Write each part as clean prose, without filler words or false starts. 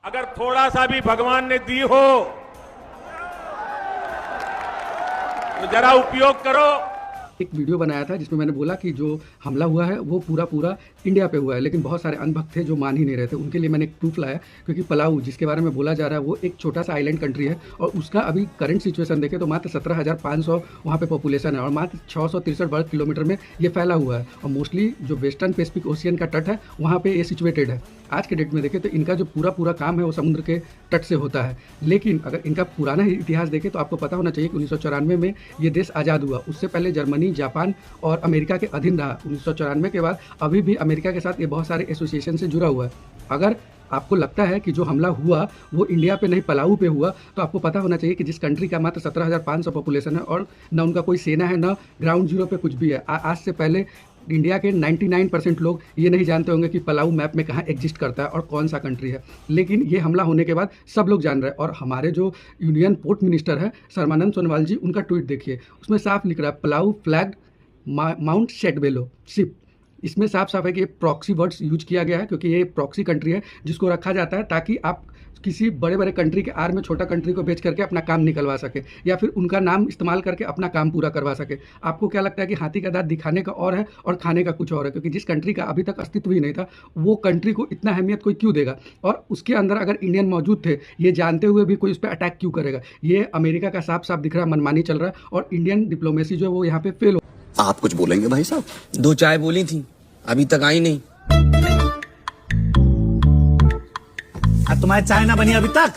अगर थोड़ा सा भी भगवान ने दी हो तो जरा उपयोग करो। एक वीडियो बनाया था जिसमें मैंने बोला कि जो हमला हुआ है वो पूरा इंडिया पे हुआ है, लेकिन बहुत सारे अंधभक्त थे जो मान ही नहीं रहे थे। उनके लिए मैंने एक प्रूफ लाया, क्योंकि पलाऊ जिसके बारे में बोला जा रहा है वो एक छोटा सा आइलैंड कंट्री है और उसका अभी करंट सिचुएशन देखें तो मात्र 17,500 वहाँ पे पॉपुलेशन है और मात्र 663 वर्ग किलोमीटर में ये फैला हुआ है और मोस्टली जो वेस्टर्न पैसिफिक ओशियन का तट है वहाँ पे ये सिचुएटेड है। आज के डेट में देखें तो इनका जो पूरा काम है वो समुद्र के तट से होता है, लेकिन अगर इनका पुराना इतिहास देखें तो आपको पता होना चाहिए कि 1994 में ये देश आज़ाद हुआ। उससे पहले जर्मनी, जापान और अमेरिका के अधीन रहा। 1994 के बाद अभी भी अमेरिका के साथ ये बहुत सारे एसोसिएशन से जुड़ा हुआ है। अगर आपको लगता है कि जो हमला हुआ वो इंडिया पे नहीं पलाऊ पे हुआ, तो आपको पता होना चाहिए कि जिस कंट्री का मात्र 17,500 पॉपुलेशन है और न उनका कोई सेना है, न ग्राउंड जीरो पे कुछ भी है। आज से पहले इंडिया के 99% लोग ये नहीं जानते होंगे कि पलाऊ मैप में कहाँ एग्जिस्ट करता है और कौन सा कंट्री है, लेकिन ये हमला होने के बाद सब लोग जान रहे हैं। और हमारे जो यूनियन पोर्ट मिनिस्टर है सर्बानंद सोनोवाल जी, उनका ट्वीट देखिए, उसमें साफ लिख रहा है पलाऊ फ्लैग्ड माउंट सेटबेलो शिप। इसमें साफ साफ है कि ये प्रॉक्सी वर्ड्स यूज किया गया है, क्योंकि ये प्रॉक्सी कंट्री है जिसको रखा जाता है ताकि आप किसी बड़े कंट्री के आर में छोटा कंट्री को भेज करके अपना काम निकलवा सके या फिर उनका नाम इस्तेमाल करके अपना काम पूरा करवा सके। आपको क्या लगता है कि हाथी का दांत दिखाने का और है और खाने का कुछ और है? क्योंकि जिस कंट्री का अभी तक अस्तित्व ही नहीं था वो कंट्री को इतना अहमियत कोई क्यों देगा, और उसके अंदर अगर इंडियन मौजूद थे ये जानते हुए भी कोई उस पर अटैक क्यों करेगा? ये अमेरिका का साफ साफ दिख रहा है मनमानी चल रहा है और इंडियन डिप्लोमेसी जो है वो यहाँ पे फेल हो। आप कुछ बोलेंगे भाई साहब? 2 चाय बोली थी, अभी तक आई नहीं। तुम्हारी चाय ना बनी अभी तक?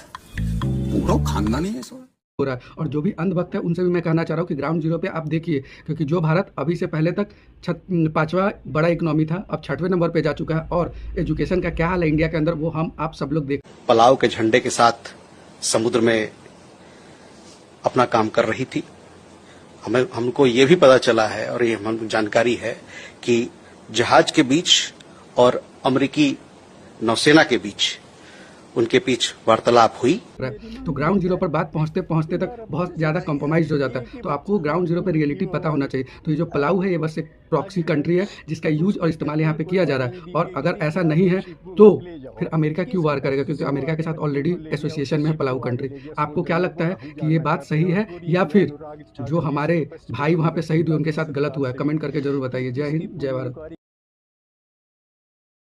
पूरा खानदानी है सब हो रहा है। और जो भी अंधभक्त है उनसे भी मैं कहना चाह रहा हूँ कि ग्राउंड जीरो पे आप देखिए, क्योंकि जो भारत अभी से पहले तक 5वां बड़ा इकोनॉमी था अब 6वें नंबर पे जा चुका है। और एजुकेशन का क्या हाल है इंडिया के अंदर वो हम आप सब लोग देख। पलाऊ के झंडे के साथ समुद्र में अपना काम कर रही थी। हमको ये भी पता चला है और ये हमको जानकारी है कि जहाज के बीच और अमेरिकी नौसेना के बीच उनके बीच वार्तालाप हुई। तो ग्राउंड जीरो पर बात पहुंचते पहुंचते तक बहुत ज़्यादा कॉम्प्रोमाइज हो जाता है। तो आपको ग्राउंड जीरो पर रियलिटी पता होना चाहिए। तो ये जो पलाऊ है ये बस एक प्रॉक्सी कंट्री है जिसका यूज और इस्तेमाल यहाँ पे किया जा रहा है। और अगर ऐसा नहीं है तो फिर अमेरिका क्यों वार करेगा? क्योंकि अमेरिका के साथ ऑलरेडी एसोसिएशन में है पलाऊ कंट्री। आपको क्या लगता है कि ये बात सही है या फिर जो हमारे भाई वहाँ पे शहीद हुए उनके साथ गलत हुआ है? कमेंट करके जरूर बताइए। जय हिंद, जय भारत।